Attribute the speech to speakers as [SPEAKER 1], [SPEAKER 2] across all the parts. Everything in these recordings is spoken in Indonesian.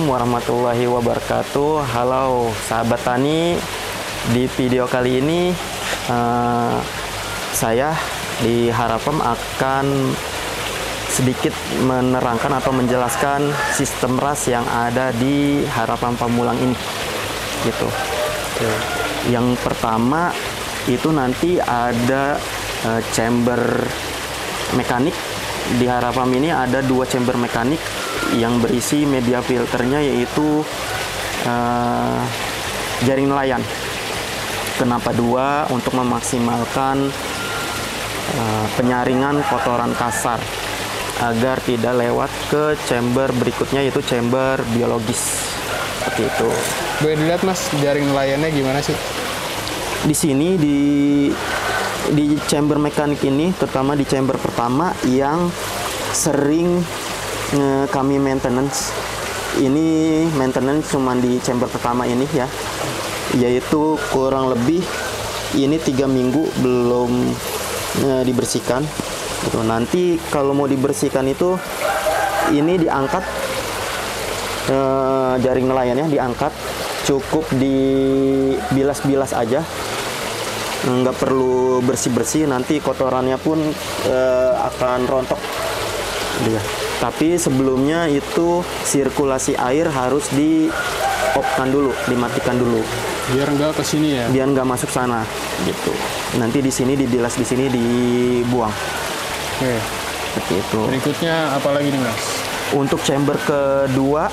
[SPEAKER 1] warahmatullahi wabarakatuh. Halo sahabat tani, di video kali ini saya di Harapam akan sedikit menerangkan atau menjelaskan sistem ras yang ada di Harapam Pamulang ini gitu. Yang pertama itu nanti ada chamber mekanik. Di Harapam ini ada 2 chamber mekanik yang berisi media filternya, yaitu jaring nelayan. Kenapa 2? Untuk memaksimalkan penyaringan kotoran kasar agar tidak lewat ke chamber berikutnya, yaitu chamber biologis. Seperti itu.
[SPEAKER 2] Boleh dilihat Mas, jaring nelayannya gimana sih?
[SPEAKER 1] Di sini di chamber mekanik ini, terutama di chamber pertama yang sering kami maintenance. Ini maintenance cuma di chamber pertama ini ya, yaitu kurang lebih ini 3 minggu belum dibersihkan gitu. Nanti kalau mau dibersihkan itu ini diangkat, jaring nelayannya diangkat, cukup dibilas-bilas aja, nggak perlu bersih-bersih, nanti kotorannya pun akan rontok ya. Tapi sebelumnya itu sirkulasi air harus di-off-kan dulu, dimatikan dulu
[SPEAKER 2] Biar nggak ke sini ya?
[SPEAKER 1] biar nggak masuk sana gitu. Nanti di sini dibilas, di sini dibuang.
[SPEAKER 2] Oke.
[SPEAKER 1] Seperti itu.
[SPEAKER 2] Berikutnya apa lagi nih Mas?
[SPEAKER 1] Untuk chamber kedua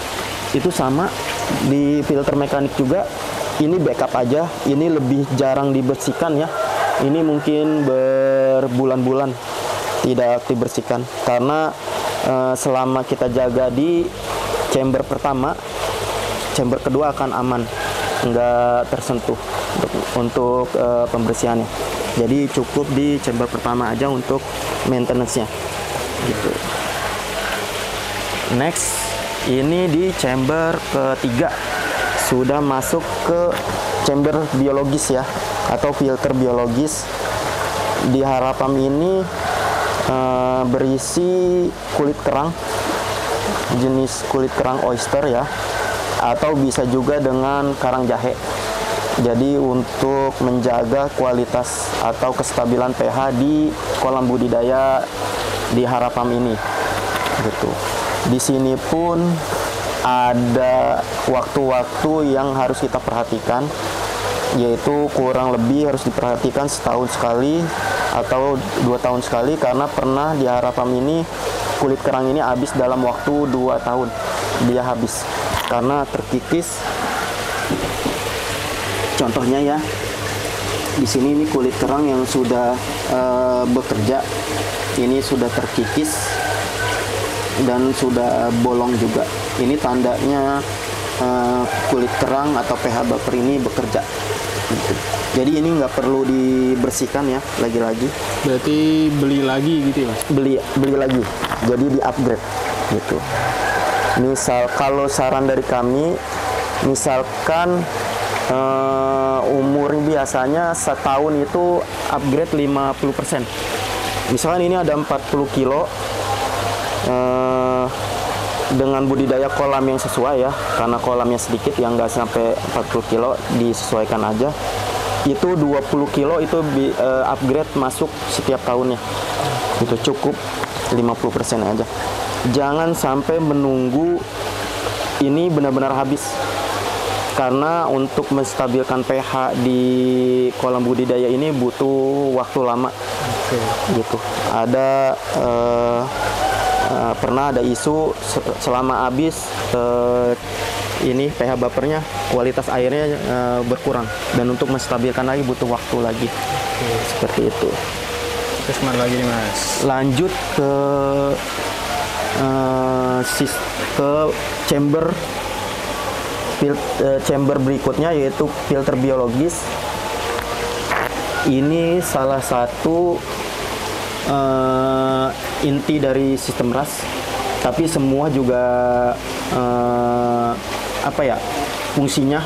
[SPEAKER 1] itu sama, di filter mekanik juga. Ini backup aja, ini lebih jarang dibersihkan ya. Ini mungkin berbulan-bulan tidak dibersihkan, karena selama kita jaga di chamber pertama, chamber kedua akan aman, nggak tersentuh untuk pembersihannya. Jadi cukup di chamber pertama aja untuk maintenance-nya gitu. Next, ini di chamber ketiga sudah masuk ke chamber biologis ya, atau filter biologis. Di Harapam ini berisi kulit kerang, jenis kulit kerang oyster ya, atau bisa juga dengan karang jahe. Jadi untuk menjaga kualitas atau kestabilan pH di kolam budidaya di Harapam ini gitu. Di sini pun ada waktu-waktu yang harus kita perhatikan, yaitu kurang lebih harus diperhatikan setahun sekali atau 2 tahun sekali, karena pernah di Harapam ini kulit kerang ini habis dalam waktu 2 tahun. Dia habis karena terkikis. Contohnya ya, di sini ini kulit kerang yang sudah bekerja, ini sudah terkikis dan sudah bolong juga. Ini tandanya kulit kerang atau pH buffer ini bekerja gitu. Jadi ini nggak perlu dibersihkan ya, lagi-lagi.
[SPEAKER 2] Berarti beli lagi gitu ya Mas?
[SPEAKER 1] Beli lagi, jadi di upgrade gitu. Misal kalau saran dari kami, misalkan umur biasanya setahun itu upgrade 50%. Misalkan ini ada 40 kilo, dengan budidaya kolam yang sesuai ya, karena kolamnya sedikit yang nggak sampai 40 kilo, disesuaikan aja. Itu 20 kilo itu upgrade masuk setiap tahunnya. Itu cukup 50% aja. Jangan sampai menunggu ini benar-benar habis, karena untuk menstabilkan pH di kolam budidaya ini butuh waktu lama. Gitu. Ada pernah ada isu selama habis ini pH buffernya, kualitas airnya berkurang, dan untuk menstabilkan lagi butuh waktu lagi. Seperti itu.
[SPEAKER 2] Terus mana lagi nih Mas?
[SPEAKER 1] Lanjut ke chamber berikutnya, yaitu filter biologis. Ini salah satu inti dari sistem ras, tapi semua juga fungsinya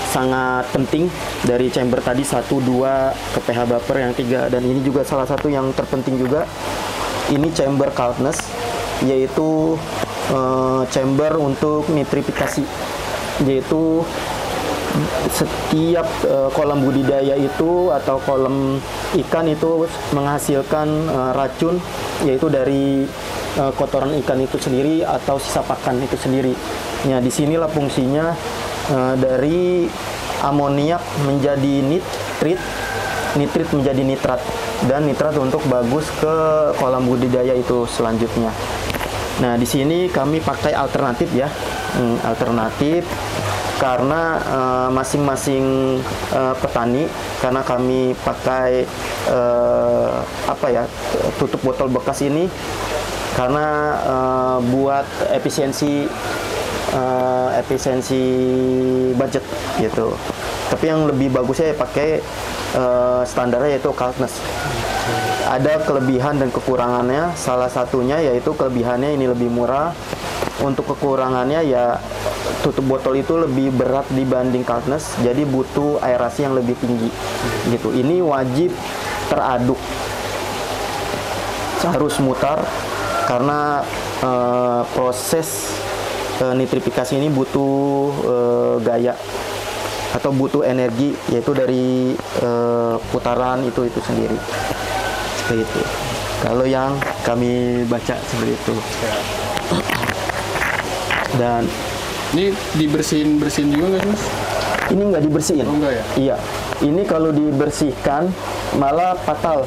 [SPEAKER 1] sangat penting. Dari chamber tadi 1, 2 ke pH buffer yang 3, dan ini juga salah satu yang terpenting juga. Ini chamber coldness, yaitu chamber untuk nitrifikasi, yaitu setiap kolam budidaya itu atau kolam ikan itu menghasilkan racun, yaitu dari kotoran ikan itu sendiri atau sisa pakan itu sendiri. Ya, disinilah fungsinya dari amoniak menjadi nitrit, nitrit menjadi nitrat, dan nitrat untuk bagus ke kolam budidaya itu selanjutnya. Nah, di sini kami pakai alternatif ya, alternatif karena masing-masing petani, karena kami pakai tutup botol bekas ini karena buat efisiensi budget gitu. Tapi yang lebih bagusnya ya pakai standarnya yaitu Kaltnesh. Ada kelebihan dan kekurangannya. Salah satunya yaitu kelebihannya ini lebih murah. Untuk kekurangannya ya tutup botol itu lebih berat dibanding Kaltnesh, jadi butuh aerasi yang lebih tinggi gitu. Ini wajib teraduk, harus mutar karena proses nitrifikasi ini butuh gaya atau butuh energi, yaitu dari putaran itu sendiri. Seperti itu. Kalau yang kami baca seperti itu. Dan
[SPEAKER 2] ini dibersihin juga nggak sih, Mas?
[SPEAKER 1] ini nggak dibersihin.
[SPEAKER 2] Oh, enggak ya?
[SPEAKER 1] Iya. Ini kalau dibersihkan malah fatal.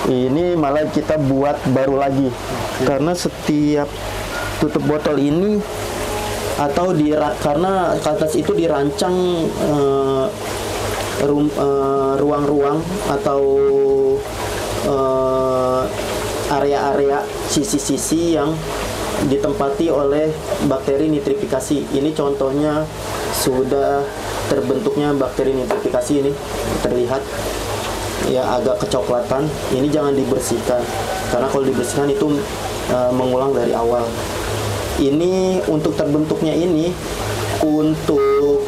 [SPEAKER 1] Ini malah kita buat baru lagi. Karena setiap tutup botol ini atau karena Kaltnesh itu dirancang ruang-ruang atau area-area sisi-sisi yang ditempati oleh bakteri nitrifikasi. Ini contohnya sudah terbentuknya bakteri nitrifikasi, ini terlihat ya agak kecoklatan. Ini jangan dibersihkan karena kalau dibersihkan itu mengulang dari awal. Ini untuk terbentuknya ini, untuk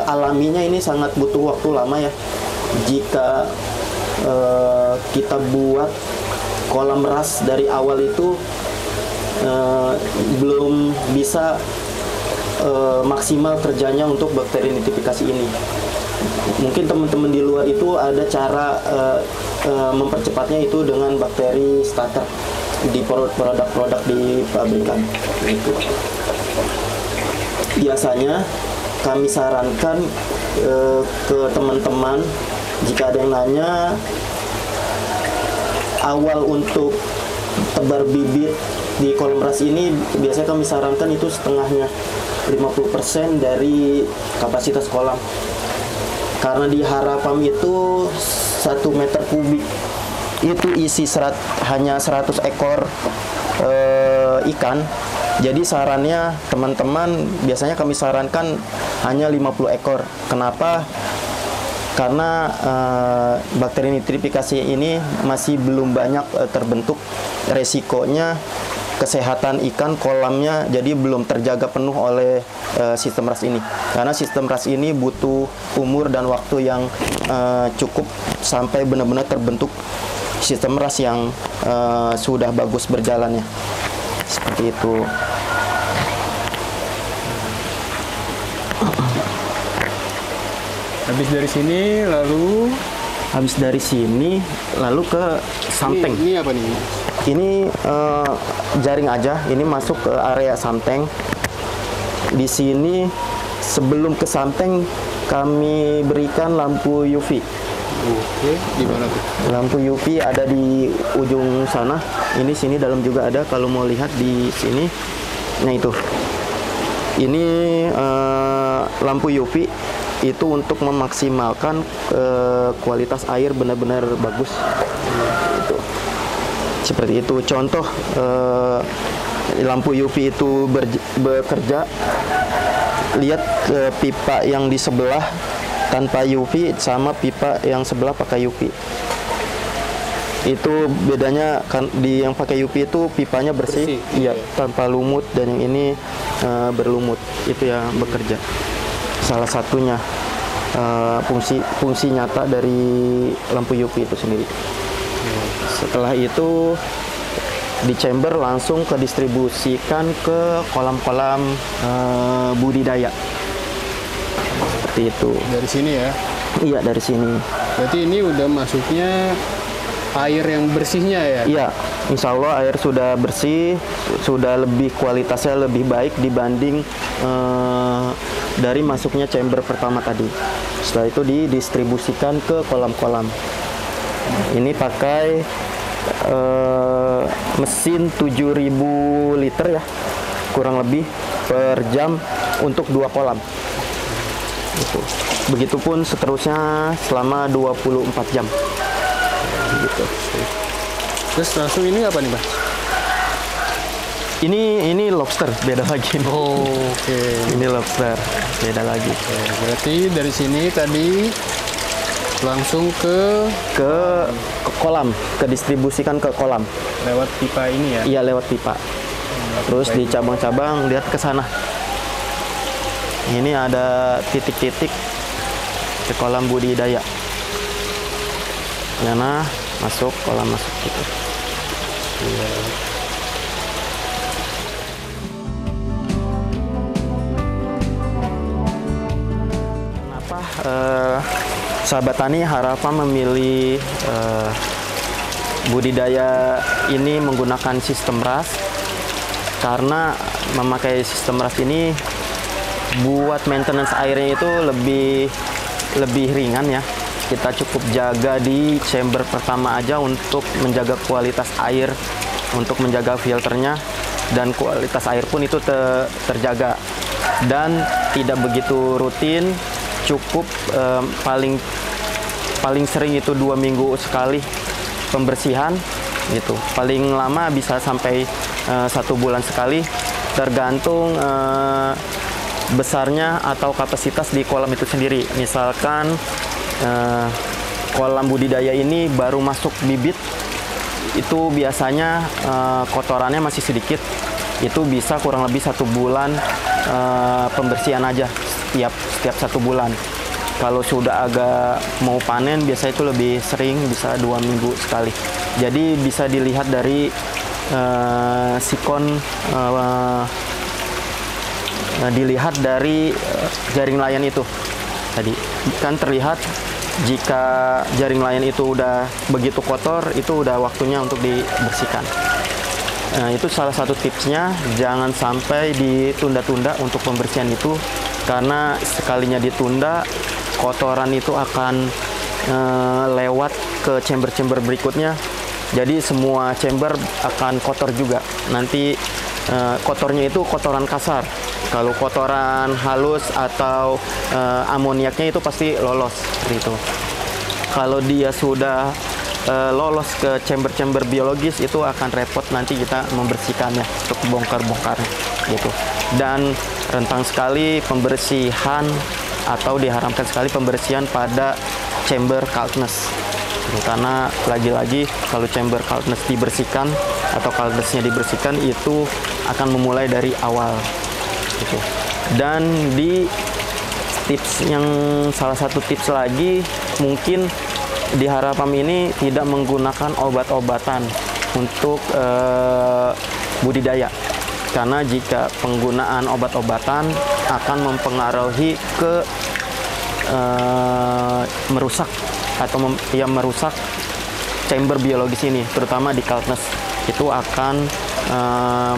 [SPEAKER 1] alaminya ini sangat butuh waktu lama ya. Jika kita buat kolam ras dari awal itu belum bisa maksimal kerjanya untuk bakteri nitrifikasi ini. Mungkin teman-teman di luar itu ada cara mempercepatnya itu dengan bakteri starter di produk-produk di pabrikan. Itu. Biasanya kami sarankan ke teman-teman, jika ada yang nanya, awal untuk tebar bibit di kolam ras ini biasanya kami sarankan itu setengahnya, 50% dari kapasitas kolam. Karena di Harapam itu 1 meter kubik itu isi hanya 100 ekor ikan. Jadi sarannya teman-teman, biasanya kami sarankan hanya 50 ekor. Kenapa? Karena bakteri nitrifikasi ini masih belum banyak terbentuk. Resikonya kesehatan ikan kolamnya jadi belum terjaga penuh oleh sistem ras ini. Karena sistem ras ini butuh umur dan waktu yang cukup sampai benar-benar terbentuk sistem ras yang sudah bagus berjalannya. Seperti itu.
[SPEAKER 2] Habis dari sini lalu ke Samteng. Ini apa nih?
[SPEAKER 1] Ini jaring aja. Ini masuk ke area Samteng. Di sini sebelum ke Samteng kami berikan lampu UV.
[SPEAKER 2] Oke, di mana tuh?
[SPEAKER 1] Lampu UV ada di ujung sana. Ini sini dalam juga ada. Kalau mau lihat di sini, nah itu. Ini lampu UV itu untuk memaksimalkan kualitas air benar-benar bagus. Itu. Seperti itu. Contoh lampu UV itu bekerja. Lihat pipa yang di sebelah tanpa UV sama pipa yang sebelah pakai UV. Itu bedanya kan, di yang pakai UV itu pipanya bersih. Iya, tanpa lumut, dan yang ini berlumut. Itu yang bekerja. Salah satunya fungsi nyata dari lampu UV itu sendiri. Setelah itu di chamber langsung ke distribusikan ke kolam-kolam budidaya. Seperti itu.
[SPEAKER 2] Dari sini ya?
[SPEAKER 1] Iya, dari sini.
[SPEAKER 2] Berarti ini udah masuknya air yang bersihnya ya?
[SPEAKER 1] Iya, insya Allah air sudah bersih, sudah lebih kualitasnya lebih baik dibanding dari masuknya chamber pertama tadi. Setelah itu didistribusikan ke kolam-kolam. Ini pakai mesin 7.000 liter ya, kurang lebih per jam untuk 2 kolam. Gitu. Begitupun seterusnya selama 24 jam. Gitu.
[SPEAKER 2] Terus langsung ini apa nih, Pak?
[SPEAKER 1] Ini lobster, beda lagi.
[SPEAKER 2] Oh, oke.
[SPEAKER 1] Ini lobster, beda lagi.
[SPEAKER 2] Berarti dari sini tadi langsung
[SPEAKER 1] ke kolam, ke distribusikan ke kolam.
[SPEAKER 2] lewat pipa ini ya?
[SPEAKER 1] Iya, lewat pipa. Terus di cabang-cabang lihat ke sana. Ini ada titik-titik ke kolam budidaya. Yana masuk kolam masuk gitu. Iya. Kenapa sahabat tani harapan memilih budidaya ini menggunakan sistem ras? Karena memakai sistem ras ini buat maintenance airnya itu lebih ringan ya. Kita cukup jaga di chamber pertama aja untuk menjaga kualitas air, untuk menjaga filternya, dan kualitas air pun itu terjaga. Dan tidak begitu rutin, cukup paling sering itu 2 minggu sekali pembersihan gitu. Paling lama bisa sampai 1 bulan sekali, tergantung besarnya atau kapasitas di kolam itu sendiri. Misalkan kolam budidaya ini baru masuk bibit, itu biasanya kotorannya masih sedikit, itu bisa kurang lebih 1 bulan pembersihan aja setiap 1 bulan. Kalau sudah agak mau panen, biasanya itu lebih sering, bisa 2 minggu sekali. Jadi bisa dilihat dari sikon, dilihat dari jaring layan itu tadi kan terlihat. Jika jaring layan itu udah begitu kotor, itu udah waktunya untuk dibersihkan. Nah, itu salah satu tipsnya, jangan sampai ditunda-tunda untuk pembersihan itu, karena sekalinya ditunda, kotoran itu akan lewat ke chamber-chamber berikutnya. Jadi semua chamber akan kotor juga. Nanti kotornya itu kotoran kasar. Kalau kotoran halus atau amoniaknya itu pasti lolos seperti itu. Kalau dia sudah lolos ke chamber-chamber biologis, itu akan repot nanti kita membersihkannya untuk bongkar-bongkar gitu. Dan rentang sekali pembersihan atau diharamkan sekali pembersihan pada chamber coldness. Karena lagi-lagi kalau chamber coldness dibersihkan atau coldnessnya dibersihkan, itu akan memulai dari awal gitu. Dan di tips yang salah satu tips lagi, mungkin di Harapam ini tidak menggunakan obat-obatan untuk budidaya, karena jika penggunaan obat-obatan akan mempengaruhi ke merusak atau merusak chamber biologis ini, terutama di coldness. Itu akan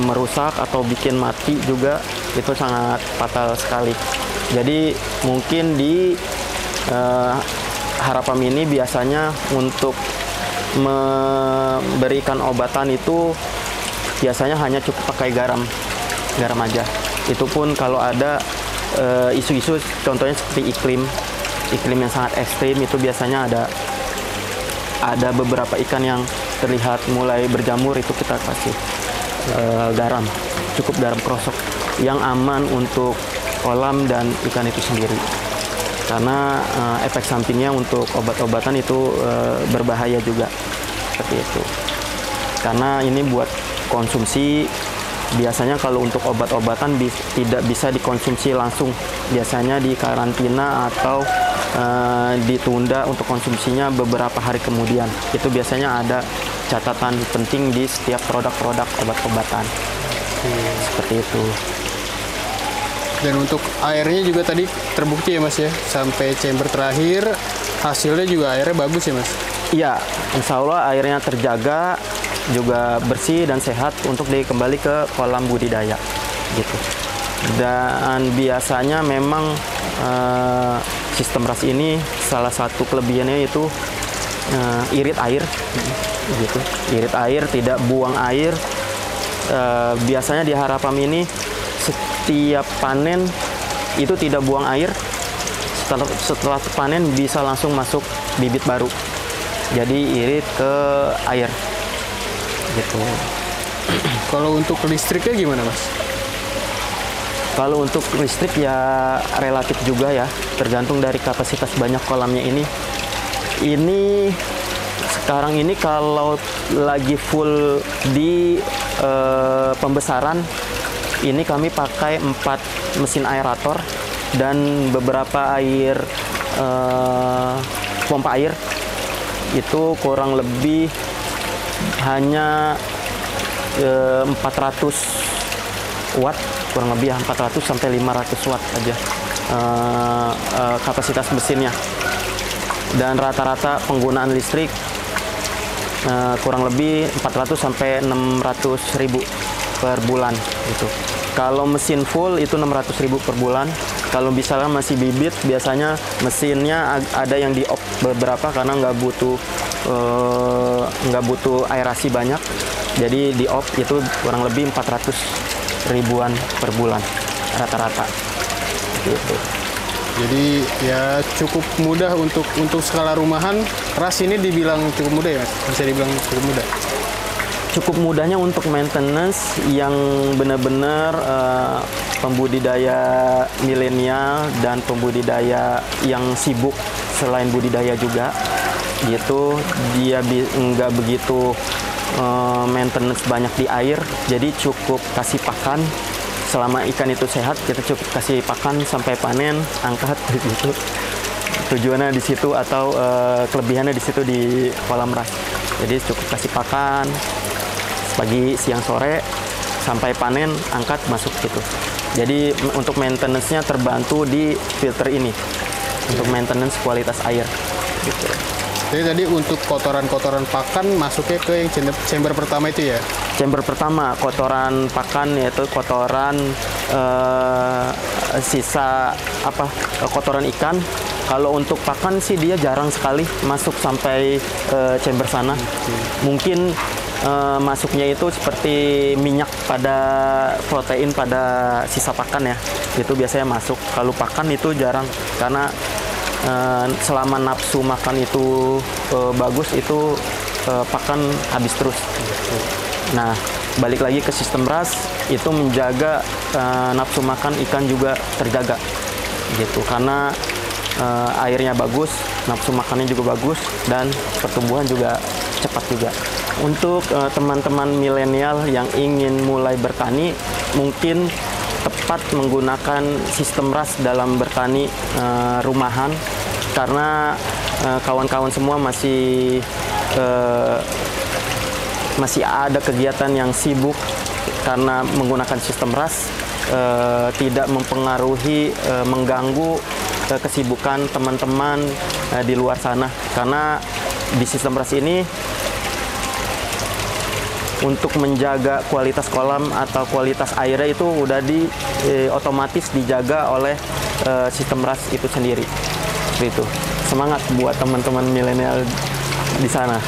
[SPEAKER 1] merusak atau bikin mati juga, itu sangat fatal sekali. Jadi mungkin di Harapam ini biasanya untuk memberikan obatan itu biasanya hanya cukup pakai garam aja. Itu pun kalau ada isu-isu, contohnya seperti iklim yang sangat ekstrim, itu biasanya ada beberapa ikan yang terlihat mulai berjamur, itu kita kasih garam, cukup garam krosok yang aman untuk kolam dan ikan itu sendiri. Karena efek sampingnya untuk obat-obatan itu berbahaya juga, seperti itu. Karena ini buat konsumsi, biasanya kalau untuk obat-obatan tidak bisa dikonsumsi langsung, biasanya dikarantina atau ditunda untuk konsumsinya beberapa hari kemudian. Itu biasanya ada catatan penting di setiap produk-produk obat-obatan. Seperti itu.
[SPEAKER 2] Dan untuk airnya juga tadi terbukti ya Mas ya, sampai chamber terakhir hasilnya juga airnya bagus ya Mas?
[SPEAKER 1] Iya, insya Allah airnya terjaga, juga bersih dan sehat untuk dikembali ke kolam budidaya gitu. Dan biasanya memang sistem RAS ini salah satu kelebihannya itu irit air gitu. Irit air, tidak buang air. Biasanya di Harapam ini setiap panen itu tidak buang air. Setelah panen bisa langsung masuk bibit baru. Jadi irit ke air gitu.
[SPEAKER 2] Kalau untuk listriknya gimana Mas?
[SPEAKER 1] Kalau untuk listrik ya relatif juga ya, tergantung dari kapasitas banyak kolamnya ini. Ini sekarang ini kalau lagi full di pembesaran, ini kami pakai 4 mesin aerator dan beberapa air pompa air. Itu kurang lebih hanya 400 watt, kurang lebih 400 sampai 500 watt aja kapasitas mesinnya. Dan rata-rata penggunaan listrik kurang lebih 400 sampai 600 ribu per bulan gitu. Kalau mesin full itu 600 ribu per bulan. Kalau misalnya masih bibit, biasanya mesinnya ada yang di off beberapa karena nggak butuh aerasi banyak. Jadi di off itu kurang lebih 400 ribuan per bulan rata-rata. Gitu.
[SPEAKER 2] Jadi ya cukup mudah untuk skala rumahan. RAS ini dibilang cukup mudah ya Mas? Bisa dibilang cukup mudah.
[SPEAKER 1] Cukup mudahnya untuk maintenance yang benar-benar pembudidaya milenial dan pembudidaya yang sibuk selain budidaya juga gitu. Dia nggak begitu maintenance banyak di air, jadi cukup kasih pakan. Selama ikan itu sehat, kita cukup kasih pakan sampai panen, angkat gitu. Tujuannya di situ atau kelebihannya di situ di kolam RAS. Jadi cukup kasih pakan pagi, siang, sore sampai panen, angkat, masuk gitu. Jadi untuk maintenance-nya terbantu di filter ini untuk maintenance kualitas air gitu.
[SPEAKER 2] Jadi tadi untuk kotoran-kotoran pakan masuknya ke yang chamber pertama itu ya?
[SPEAKER 1] Chamber pertama, kotoran pakan yaitu kotoran sisa kotoran ikan. Kalau untuk pakan sih dia jarang sekali masuk sampai chamber sana. Mungkin masuknya itu seperti minyak pada protein pada sisa pakan ya. Itu biasanya masuk. Kalau pakan itu jarang karena selama nafsu makan itu bagus, itu pakan habis terus. Nah, balik lagi ke sistem RAS, itu menjaga nafsu makan ikan juga terjaga gitu, karena airnya bagus, nafsu makannya juga bagus, dan pertumbuhan juga cepat juga. Untuk teman-teman milenial yang ingin mulai bertani, mungkin tepat menggunakan sistem RAS dalam bertani rumahan, karena kawan-kawan semua masih ada kegiatan yang sibuk karena menggunakan sistem RAS, tidak mempengaruhi, mengganggu kesibukan teman-teman di luar sana. Karena di sistem RAS ini untuk menjaga kualitas kolam atau kualitas airnya itu udah otomatis dijaga oleh sistem RAS itu sendiri. Seperti itu. Semangat buat teman-teman milenial di sana.